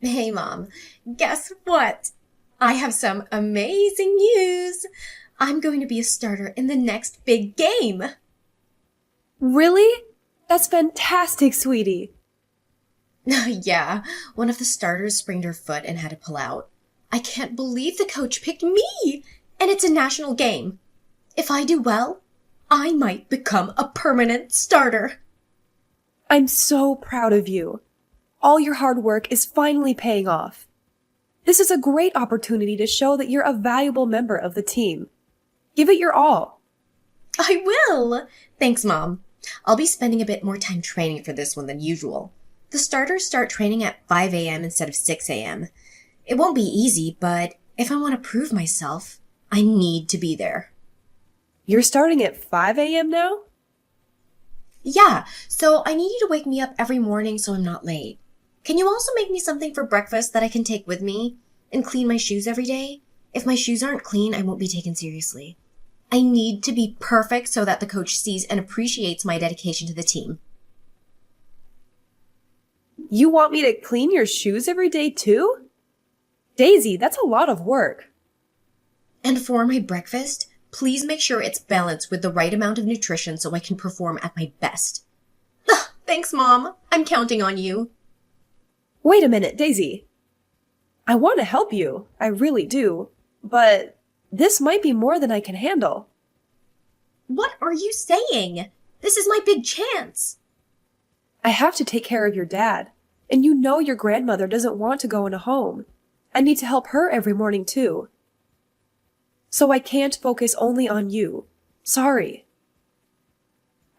Hey, Mom. Guess what? I have some amazing news. I'm going to be a starter in the next big game. Really? That's fantastic, sweetie. Yeah, one of the starters sprained her foot and had to pull out. I can't believe the coach picked me! And it's a national game. If I do well, I might become a permanent starter. I'm so proud of you. All your hard work is finally paying off. This is a great opportunity to show that you're a valuable member of the team. Give it your all. I will! Thanks, Mom. I'll be spending a bit more time training for this one than usual. The starters start training at 5 a.m. instead of 6 a.m. It won't be easy, but if I want to prove myself, I need to be there. You're starting at 5 a.m. now? Yeah, so I need you to wake me up every morning so I'm not late. Can you also make me something for breakfast that I can take with me? And clean my shoes every day? If my shoes aren't clean, I won't be taken seriously. I need to be perfect so that the coach sees and appreciates my dedication to the team. You want me to clean your shoes every day too? Daisy, that's a lot of work. And for my breakfast, please make sure it's balanced with the right amount of nutrition so I can perform at my best. Thanks, Mom. I'm counting on you. Wait a minute, Daisy. I want to help you. I really do. But this might be more than I can handle. What are you saying? This is my big chance. I have to take care of your dad. And you know your grandmother doesn't want to go in a home. I need to help her every morning too. So I can't focus only on you. Sorry.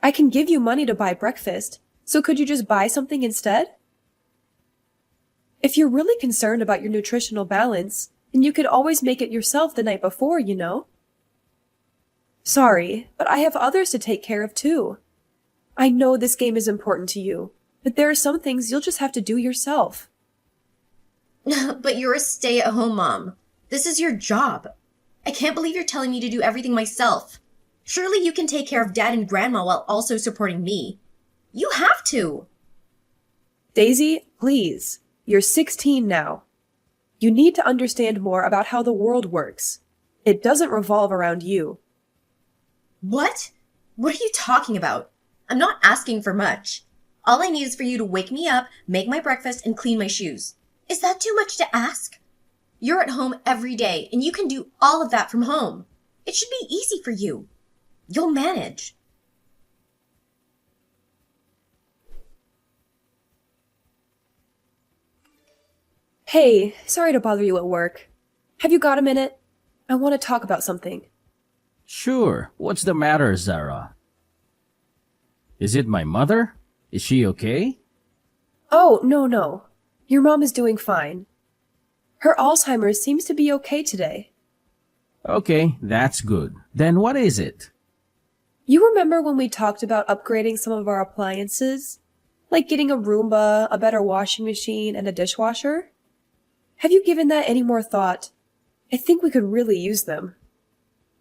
I can give you money to buy breakfast, so could you just buy something instead? If you're really concerned about your nutritional balance, then you could always make it yourself the night before, you know? Sorry, but I have others to take care of too. I know this game is important to you, but there are some things you'll just have to do yourself. But you're a stay-at-home mom. This is your job. I can't believe you're telling me to do everything myself. Surely you can take care of Dad and Grandma while also supporting me. You have to. Daisy, please. You're 16 now. You need to understand more about how the world works. It doesn't revolve around you. What? What are you talking about? I'm not asking for much. All I need is for you to wake me up, make my breakfast, and clean my shoes. Is that too much to ask? You're at home every day, and you can do all of that from home. It should be easy for you. You'll manage. Hey, sorry to bother you at work. Have you got a minute? I want to talk about something. Sure, what's the matter, Zara? Is it my mother? Is she okay? Oh, no. Your mom is doing fine. Her Alzheimer's seems to be okay today. Okay, that's good. Then what is it? You remember when we talked about upgrading some of our appliances? Like getting a Roomba, a better washing machine, and a dishwasher? Have you given that any more thought? I think we could really use them.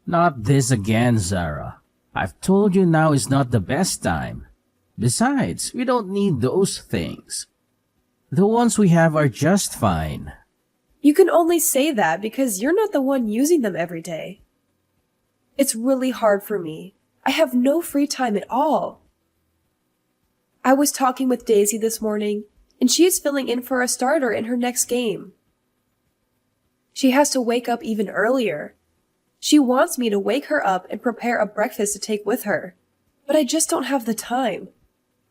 Not this again, Zara. I've told you now is not the best time. Besides, we don't need those things. The ones we have are just fine. You can only say that because you're not the one using them every day. It's really hard for me. I have no free time at all. I was talking with Daisy this morning, and she is filling in for a starter in her next game. She has to wake up even earlier. She wants me to wake her up and prepare a breakfast to take with her, but I just don't have the time.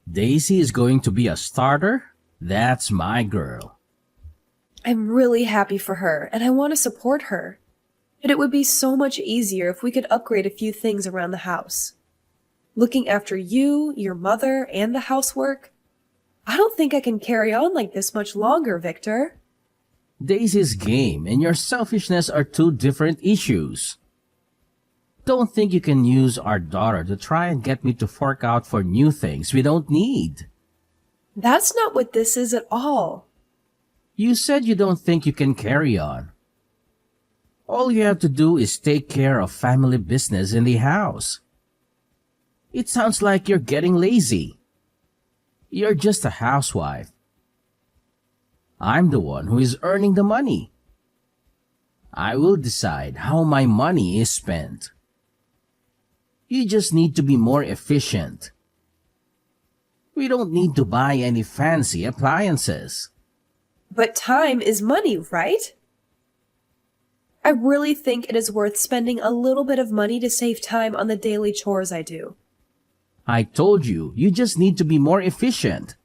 Daisy is going to be a starter? That's my girl. I'm really happy for her, and I want to support her. But it would be so much easier if we could upgrade a few things around the house. Looking after you, your mother, and the housework? I don't think I can carry on like this much longer, Victor. Daisy's game and your selfishness are two different issues. Don't think you can use our daughter to try and get me to fork out for new things we don't need. That's not what this is at all. You said you don't think you can carry on. All you have to do is take care of family business in the house. It sounds like you're getting lazy. You're just a housewife. I'm the one who is earning the money. I will decide how my money is spent. You just need to be more efficient. We don't need to buy any fancy appliances. But time is money, right? I really think it is worth spending a little bit of money to save time on the daily chores I do. I told you, you just need to be more efficient.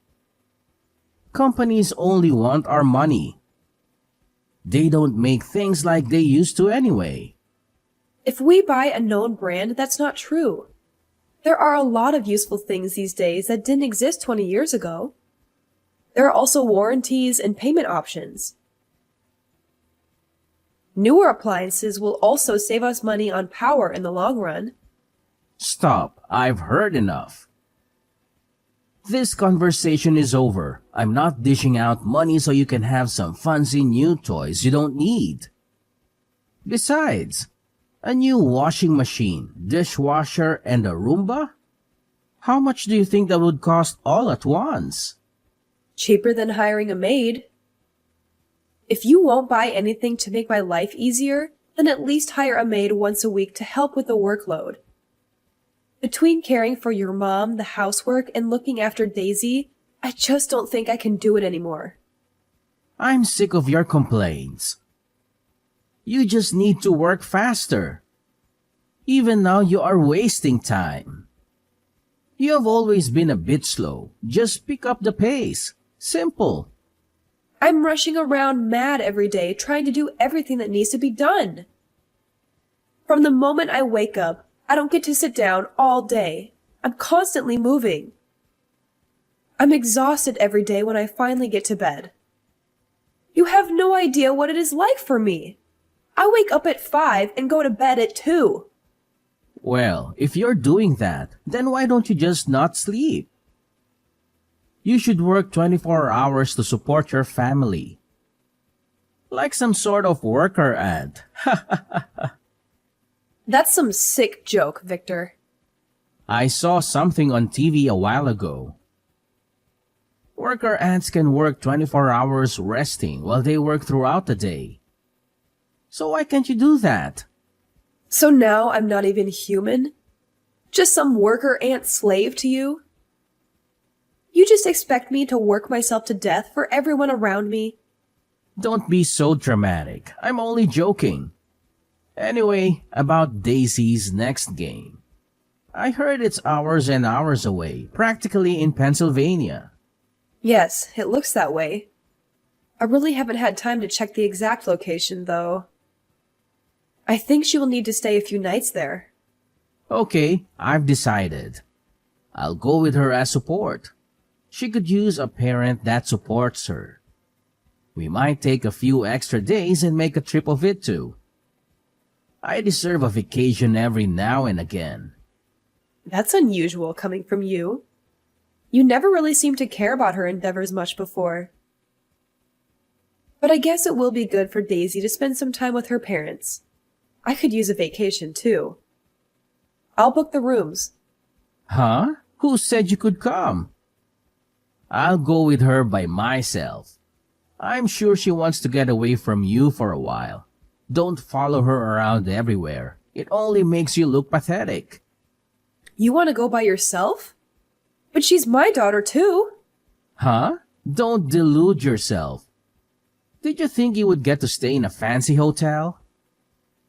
Companies only want our money. They don't make things like they used to anyway. If we buy a known brand, that's not true. There are a lot of useful things these days that didn't exist 20 years ago. There are also warranties and payment options. Newer appliances will also save us money on power in the long run. Stop, I've heard enough. This conversation is over. I'm not dishing out money so you can have some fancy new toys you don't need. Besides, a new washing machine, dishwasher, and a Roomba? How much do you think that would cost all at once? Cheaper than hiring a maid. If you won't buy anything to make my life easier, then at least hire a maid once a week to help with the workload. Between caring for your mom, the housework, and looking after Daisy, I just don't think I can do it anymore. I'm sick of your complaints. You just need to work faster. Even now you are wasting time. You have always been a bit slow. Just pick up the pace. Simple. I'm rushing around mad every day trying to do everything that needs to be done. From the moment I wake up, I don't get to sit down all day. I'm constantly moving. I'm exhausted every day when I finally get to bed. You have no idea what it is like for me. I wake up at 5 and go to bed at 2. Well, if you're doing that, then why don't you just not sleep? You should work 24 hours to support your family. Like some sort of worker ant. That's some sick joke, Victor. I saw something on TV a while ago. Worker ants can work 24 hours resting while they work throughout the day. So why can't you do that? So now I'm not even human? Just some worker ant slave to you? You just expect me to work myself to death for everyone around me? Don't be so dramatic. I'm only joking. Anyway, about Daisy's next game. I heard it's hours and hours away, practically in Pennsylvania. Yes, it looks that way. I really haven't had time to check the exact location, though. I think she will need to stay a few nights there. Okay, I've decided. I'll go with her as support. She could use a parent that supports her. We might take a few extra days and make a trip of it too. I deserve a vacation every now and again. That's unusual coming from you. You never really seemed to care about her endeavors much before. But I guess it will be good for Daisy to spend some time with her parents. I could use a vacation too. I'll book the rooms. Huh? Who said you could come? I'll go with her by myself. I'm sure she wants to get away from you for a while. Don't follow her around everywhere. It only makes you look pathetic. You want to go by yourself? But she's my daughter too. Huh? Don't delude yourself. Did you think you would get to stay in a fancy hotel?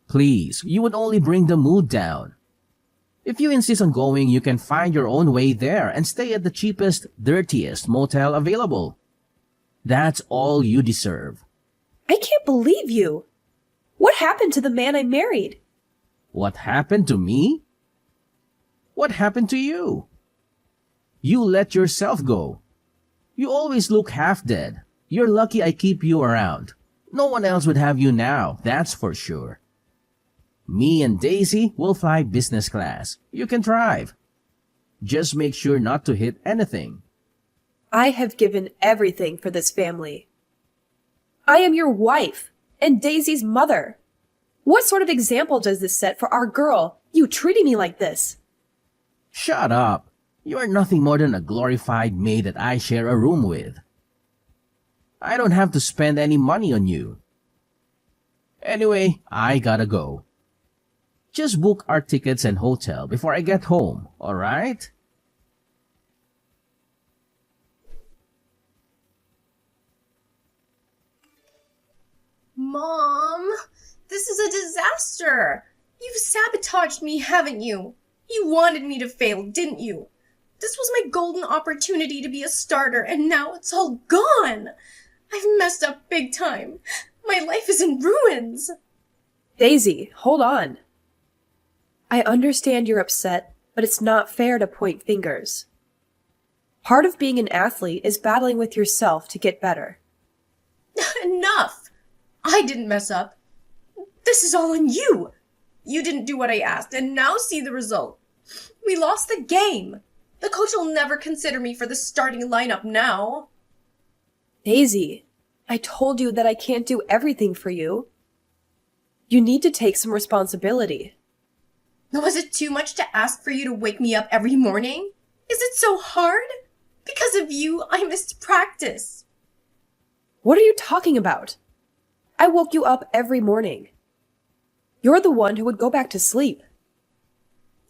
Please, you would only bring the mood down. If you insist on going, you can find your own way there and stay at the cheapest, dirtiest motel available. That's all you deserve. I can't believe you. What happened to the man I married? What happened to me? What happened to you? You let yourself go. You always look half dead. You're lucky I keep you around. No one else would have you now, that's for sure. Me and Daisy will fly business class. You can drive. Just make sure not to hit anything. I have given everything for this family. I am your wife and Daisy's mother. What sort of example does this set for our girl, you treating me like this? Shut up. You are nothing more than a glorified maid that I share a room with. I don't have to spend any money on you. Anyway, I gotta go. Just book our tickets and hotel before I get home, alright? Mom, this is a disaster. You've sabotaged me, haven't you? You wanted me to fail, didn't you? This was my golden opportunity to be a starter, and now it's all gone. I've messed up big time. My life is in ruins. Daisy, hold on. I understand you're upset, but it's not fair to point fingers. Part of being an athlete is battling with yourself to get better. Enough! I didn't mess up. This is all on you. You didn't do what I asked, and now see the result. We lost the game. The coach will never consider me for the starting lineup now. Daisy, I told you that I can't do everything for you. You need to take some responsibility. Was it too much to ask for you to wake me up every morning? Is it so hard? Because of you, I missed practice. What are you talking about? I woke you up every morning. You're the one who would go back to sleep.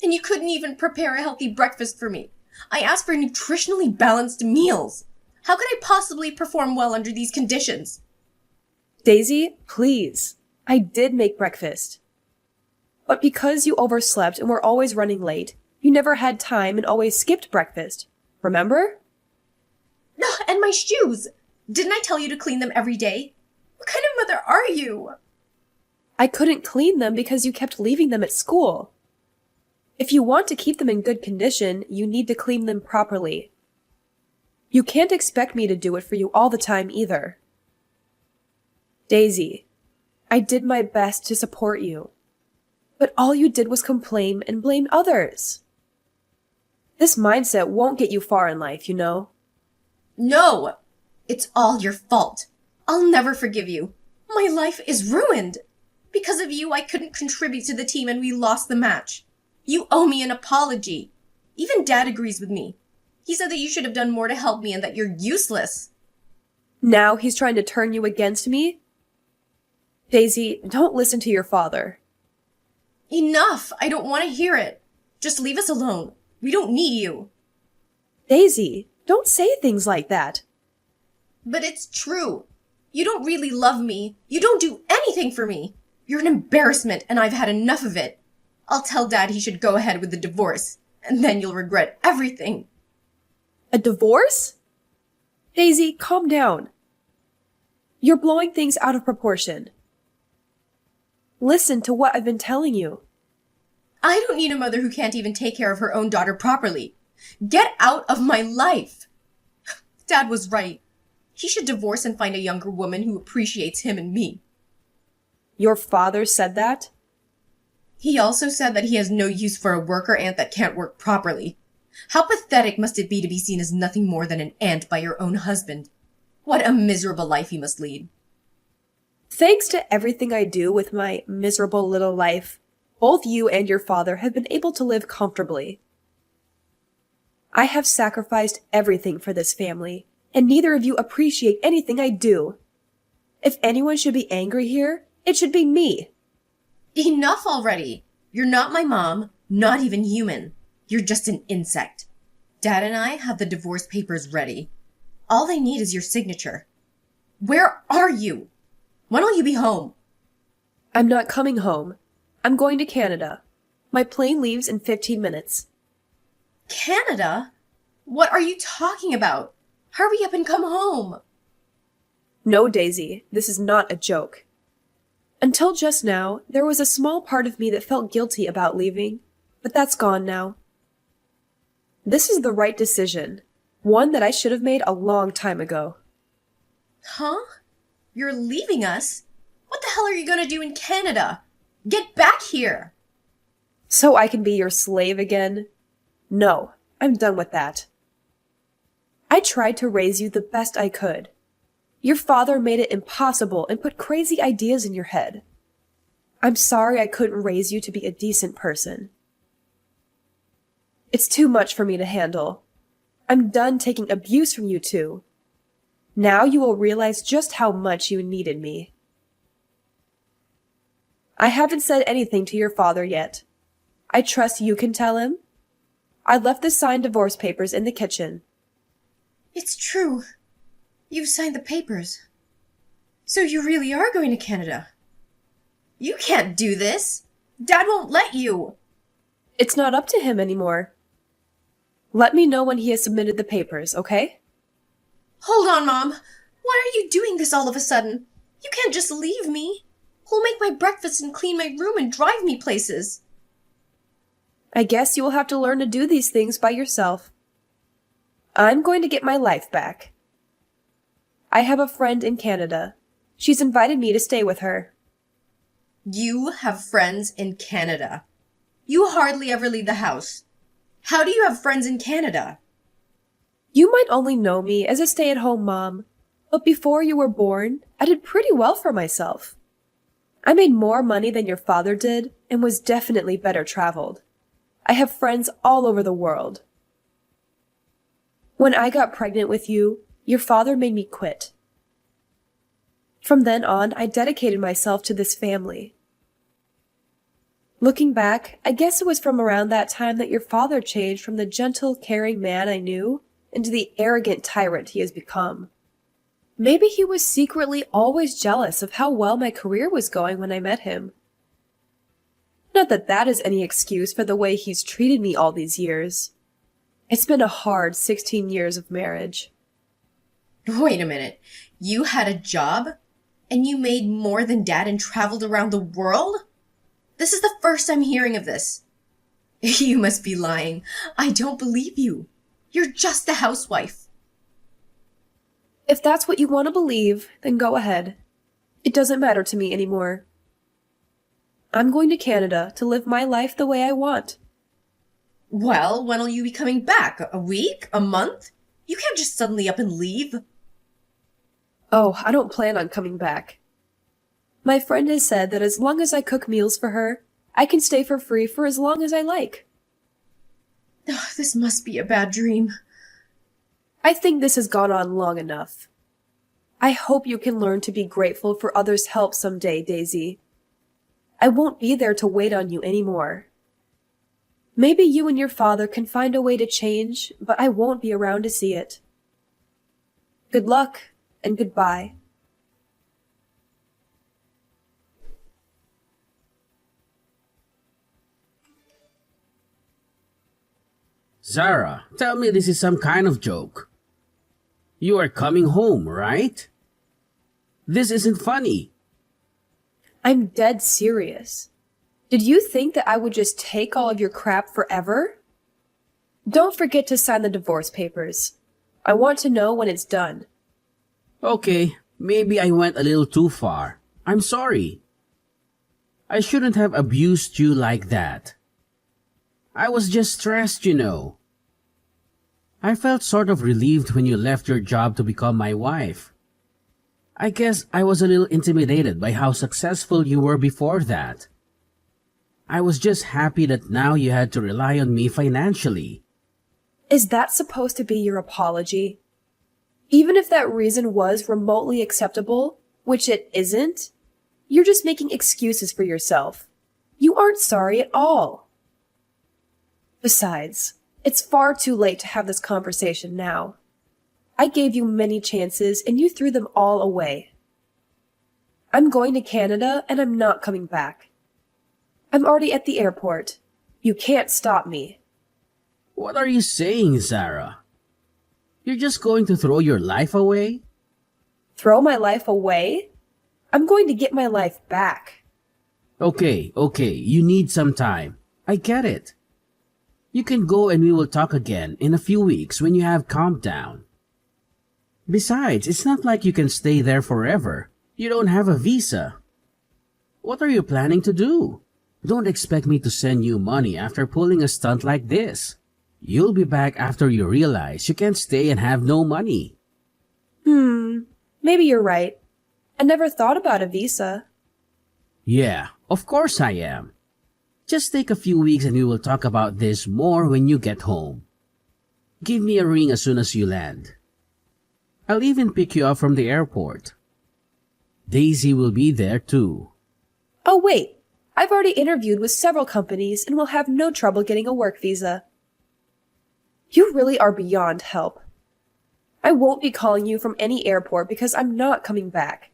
And you couldn't even prepare a healthy breakfast for me. I asked for nutritionally balanced meals. How could I possibly perform well under these conditions? Daisy, please. I did make breakfast. But because you overslept and were always running late, you never had time and always skipped breakfast. Remember? And my shoes! Didn't I tell you to clean them every day? What kind of mother are you? I couldn't clean them because you kept leaving them at school. If you want to keep them in good condition, you need to clean them properly. You can't expect me to do it for you all the time either. Daisy, I did my best to support you, but all you did was complain and blame others. This mindset won't get you far in life, you know? No! It's all your fault. I'll never forgive you. My life is ruined. Because of you, I couldn't contribute to the team and we lost the match. You owe me an apology. Even Dad agrees with me. He said that you should have done more to help me and that you're useless. Now he's trying to turn you against me? Daisy, don't listen to your father. Enough! I don't want to hear it. Just leave us alone. We don't need you. Daisy, don't say things like that. But it's true. You don't really love me. You don't do anything for me. You're an embarrassment and I've had enough of it. I'll tell Dad he should go ahead with the divorce, and then you'll regret everything. A divorce? Daisy, calm down. You're blowing things out of proportion. Listen to what I've been telling you. I don't need a mother who can't even take care of her own daughter properly. Get out of my life. Dad was right. He should divorce and find a younger woman who appreciates him and me. Your father said that? He also said that he has no use for a worker ant that can't work properly. How pathetic must it be to be seen as nothing more than an ant by your own husband? What a miserable life he must lead. Thanks to everything I do with my miserable little life, both you and your father have been able to live comfortably. I have sacrificed everything for this family, and neither of you appreciate anything I do. If anyone should be angry here, it should be me. Enough already. You're not my mom, not even human. You're just an insect. Dad and I have the divorce papers ready. All I need is your signature. Where are you? When will you be home? I'm not coming home. I'm going to Canada. My plane leaves in 15 minutes. Canada? What are you talking about? Hurry up and come home. No, Daisy, this is not a joke. Until just now, there was a small part of me that felt guilty about leaving, but that's gone now. This is the right decision, one that I should have made a long time ago. Huh? You're leaving us? What the hell are you gonna do in Canada? Get back here! So I can be your slave again? No, I'm done with that. I tried to raise you the best I could. Your father made it impossible and put crazy ideas in your head. I'm sorry I couldn't raise you to be a decent person. It's too much for me to handle. I'm done taking abuse from you two. Now you will realize just how much you needed me. I haven't said anything to your father yet. I trust you can tell him. I left the signed divorce papers in the kitchen. It's true. You've signed the papers. So you really are going to Canada. You can't do this. Dad won't let you. It's not up to him anymore. Let me know when he has submitted the papers, okay? Hold on, Mom. Why are you doing this all of a sudden? You can't just leave me. Who'll make my breakfast and clean my room and drive me places? I guess you will have to learn to do these things by yourself. I'm going to get my life back. I have a friend in Canada. She's invited me to stay with her. You have friends in Canada. You hardly ever leave the house. How do you have friends in Canada? You might only know me as a stay-at-home mom, but before you were born, I did pretty well for myself. I made more money than your father did and was definitely better traveled. I have friends all over the world. When I got pregnant with you, your father made me quit. From then on, I dedicated myself to this family. Looking back, I guess it was from around that time that your father changed from the gentle, caring man I knew into the arrogant tyrant he has become. Maybe he was secretly always jealous of how well my career was going when I met him. Not that that is any excuse for the way he's treated me all these years. It's been a hard 16 years of marriage. Wait a minute. You had a job? And you made more than Dad and traveled around the world? This is the first I'm hearing of this. You must be lying. I don't believe you. You're just a housewife. If that's what you want to believe, then go ahead. It doesn't matter to me anymore. I'm going to Canada to live my life the way I want. Well, when will you be coming back? A week? A month? You can't just suddenly up and leave. Oh, I don't plan on coming back. My friend has said that as long as I cook meals for her, I can stay for free for as long as I like. Ugh, this must be a bad dream. I think this has gone on long enough. I hope you can learn to be grateful for others' help someday, Daisy. I won't be there to wait on you anymore. Maybe you and your father can find a way to change, but I won't be around to see it. Good luck, and goodbye. Zara, tell me this is some kind of joke. You are coming home, right? This isn't funny. I'm dead serious. Did you think that I would just take all of your crap forever? Don't forget to sign the divorce papers. I want to know when it's done. Okay, maybe I went a little too far. I'm sorry. I shouldn't have abused you like that. I was just stressed, you know. I felt sort of relieved when you left your job to become my wife. I guess I was a little intimidated by how successful you were before that. I was just happy that now you had to rely on me financially. Is that supposed to be your apology? Even if that reason was remotely acceptable, which it isn't, you're just making excuses for yourself. You aren't sorry at all. Besides, it's far too late to have this conversation now. I gave you many chances and you threw them all away. I'm going to Canada and I'm not coming back. I'm already at the airport. You can't stop me. What are you saying, Zara? You're just going to throw your life away? Throw my life away? I'm going to get my life back. Okay, you need some time. I get it. You can go and we will talk again in a few weeks when you have calmed down. Besides, it's not like you can stay there forever. You don't have a visa. What are you planning to do? Don't expect me to send you money after pulling a stunt like this. You'll be back after you realize you can't stay and have no money. Maybe you're right. I never thought about a visa. Yeah, of course I am. Just take a few weeks and we will talk about this more when you get home. Give me a ring as soon as you land. I'll even pick you up from the airport. Daisy will be there too. Oh, wait. I've already interviewed with several companies and will have no trouble getting a work visa. You really are beyond help. I won't be calling you from any airport because I'm not coming back.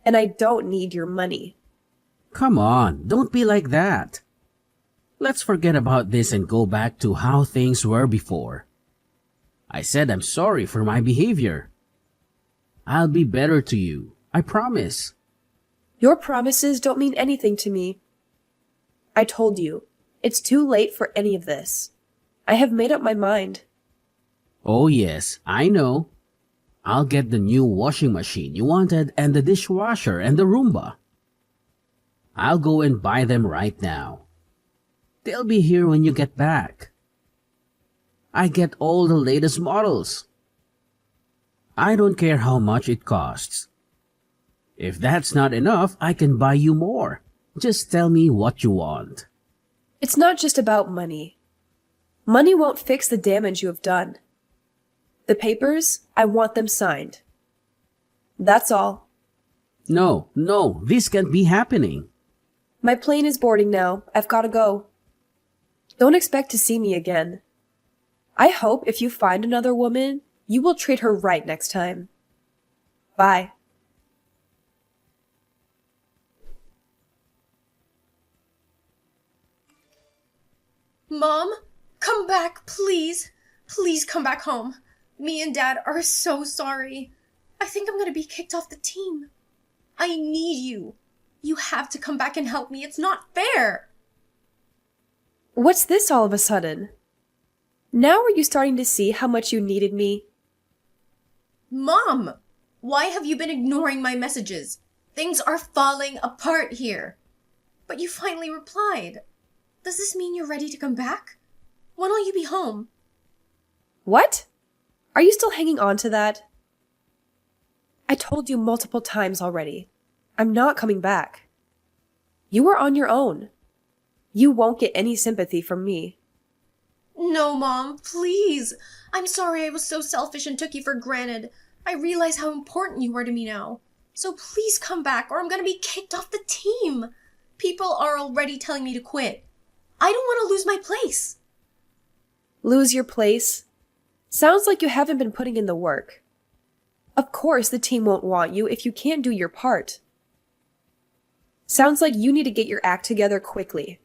And I don't need your money. Come on, don't be like that. Let's forget about this and go back to how things were before. I said I'm sorry for my behavior. I'll be better to you, I promise. Your promises don't mean anything to me. I told you, it's too late for any of this. I have made up my mind. Oh yes, I know. I'll get the new washing machine you wanted and the dishwasher and the Roomba. I'll go and buy them right now. They'll be here when you get back. I get all the latest models. I don't care how much it costs. If that's not enough, I can buy you more. Just tell me what you want. It's not just about money. Money won't fix the damage you have done. The papers, I want them signed. That's all. No, this can't be happening. My plane is boarding now. I've got to go. Don't expect to see me again. I hope if you find another woman, you will treat her right next time. Bye. Mom, come back, please. Please come back home. Me and Dad are so sorry. I think I'm gonna be kicked off the team. I need you. You have to come back and help me. It's not fair. What's this all of a sudden? Now are you starting to see how much you needed me? Mom, why have you been ignoring my messages? Things are falling apart here. But you finally replied. Does this mean you're ready to come back? When will you be home? What? Are you still hanging on to that? I told you multiple times already. I'm not coming back. You are on your own. You won't get any sympathy from me. No, Mom, please. I'm sorry I was so selfish and took you for granted. I realize how important you are to me now. So please come back or I'm gonna be kicked off the team. People are already telling me to quit. I don't want to lose my place. Lose your place? Sounds like you haven't been putting in the work. Of course the team won't want you if you can't do your part. Sounds like you need to get your act together quickly.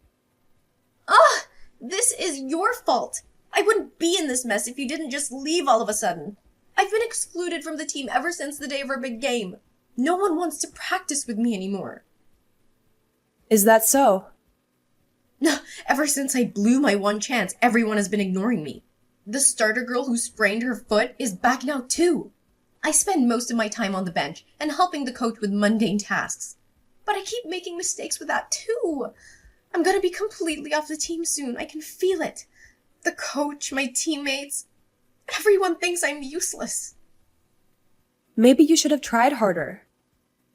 Ugh! This is your fault. I wouldn't be in this mess if you didn't just leave all of a sudden. I've been excluded from the team ever since the day of our big game. No one wants to practice with me anymore. Is that so? Ever since I blew my one chance, everyone has been ignoring me. The starter girl who sprained her foot is back now too. I spend most of my time on the bench and helping the coach with mundane tasks. But I keep making mistakes with that too. I'm gonna be completely off the team soon. I can feel it. The coach, my teammates, everyone thinks I'm useless. Maybe you should have tried harder.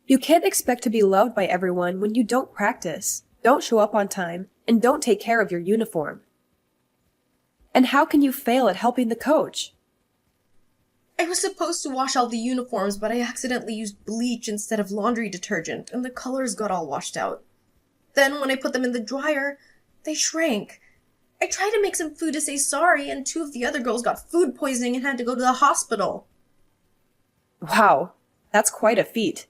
You can't expect to be loved by everyone when you don't practice, don't show up on time, and don't take care of your uniform. And how can you fail at helping the coach? I was supposed to wash all the uniforms, but I accidentally used bleach instead of laundry detergent, and the colors got all washed out. Then when I put them in the dryer, they shrank. I tried to make some food to say sorry, and 2 of the other girls got food poisoning and had to go to the hospital. Wow, that's quite a feat.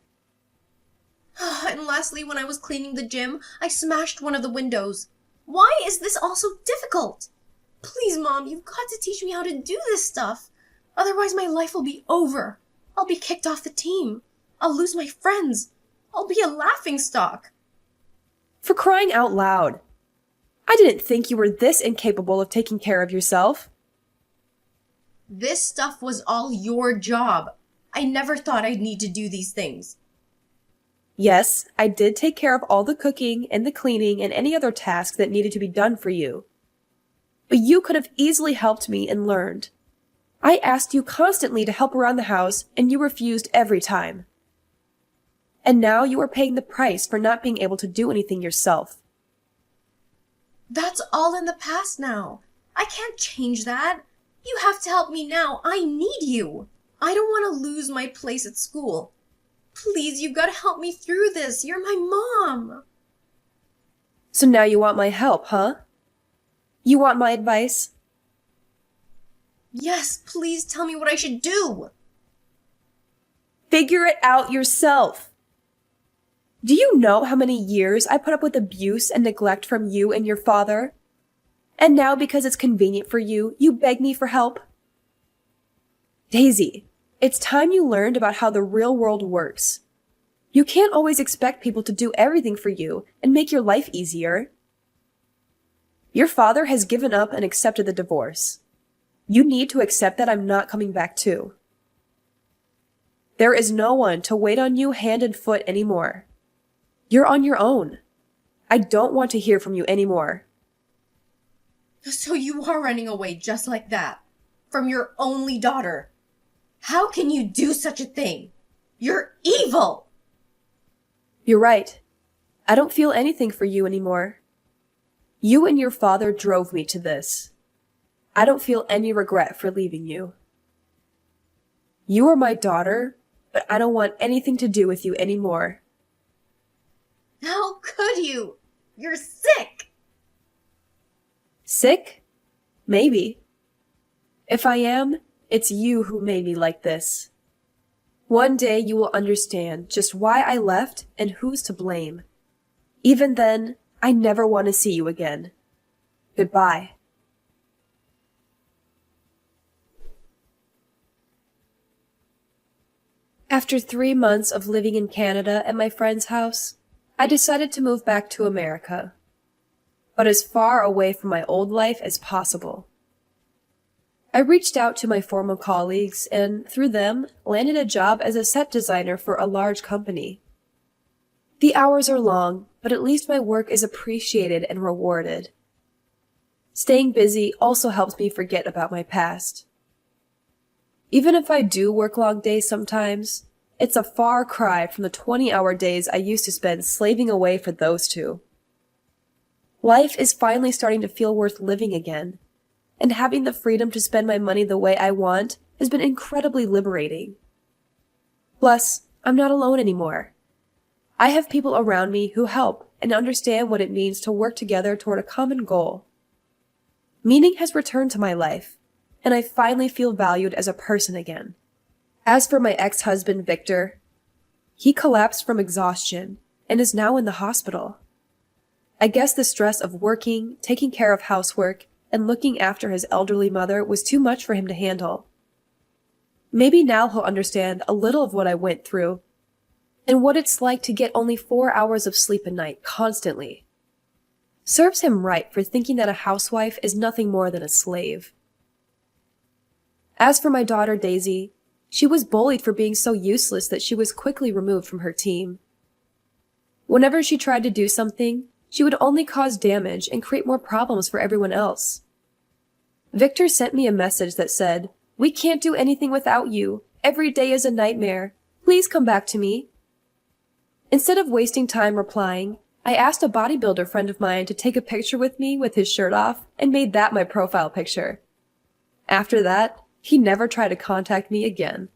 And lastly, when I was cleaning the gym, I smashed one of the windows. Why is this all so difficult? Please, Mom, you've got to teach me how to do this stuff. Otherwise, my life will be over. I'll be kicked off the team. I'll lose my friends. I'll be a laughingstock. For crying out loud. I didn't think you were this incapable of taking care of yourself. This stuff was all your job. I never thought I'd need to do these things. Yes, I did take care of all the cooking and the cleaning and any other task that needed to be done for you. But you could have easily helped me and learned. I asked you constantly to help around the house, and you refused every time. And now you are paying the price for not being able to do anything yourself. That's all in the past now. I can't change that. You have to help me now. I need you. I don't want to lose my place at school. Please, you've got to help me through this. You're my mom. So now you want my help, huh? You want my advice? Yes, please tell me what I should do. Figure it out yourself. Do you know how many years I put up with abuse and neglect from you and your father? And now because it's convenient for you, you beg me for help? Daisy, it's time you learned about how the real world works. You can't always expect people to do everything for you and make your life easier. Your father has given up and accepted the divorce. You need to accept that I'm not coming back too. There is no one to wait on you hand and foot anymore. You're on your own. I don't want to hear from you anymore. So you are running away just like that, from your only daughter. How can you do such a thing? You're evil! You're right. I don't feel anything for you anymore. You and your father drove me to this. I don't feel any regret for leaving you. You are my daughter, but I don't want anything to do with you anymore. How could you? You're sick! Sick? Maybe. If I am, it's you who made me like this. One day you will understand just why I left and who's to blame. Even then, I never want to see you again. Goodbye. After 3 months of living in Canada at my friend's house, I decided to move back to America, but as far away from my old life as possible. I reached out to my former colleagues and, through them, landed a job as a set designer for a large company. The hours are long, but at least my work is appreciated and rewarded. Staying busy also helps me forget about my past. Even if I do work long days sometimes, it's a far cry from the 20-hour days I used to spend slaving away for those two. Life is finally starting to feel worth living again, and having the freedom to spend my money the way I want has been incredibly liberating. Plus, I'm not alone anymore. I have people around me who help and understand what it means to work together toward a common goal. Meaning has returned to my life, and I finally feel valued as a person again. As for my ex-husband, Victor, he collapsed from exhaustion and is now in the hospital. I guess the stress of working, taking care of housework, and looking after his elderly mother was too much for him to handle. Maybe now he'll understand a little of what I went through and what it's like to get only 4 hours of sleep a night constantly. Serves him right for thinking that a housewife is nothing more than a slave. As for my daughter Daisy, she was bullied for being so useless that she was quickly removed from her team. Whenever she tried to do something, she would only cause damage and create more problems for everyone else. Victor sent me a message that said, "We can't do anything without you. Every day is a nightmare. Please come back to me." Instead of wasting time replying, I asked a bodybuilder friend of mine to take a picture with me with his shirt off and made that my profile picture. After that, he never tried to contact me again.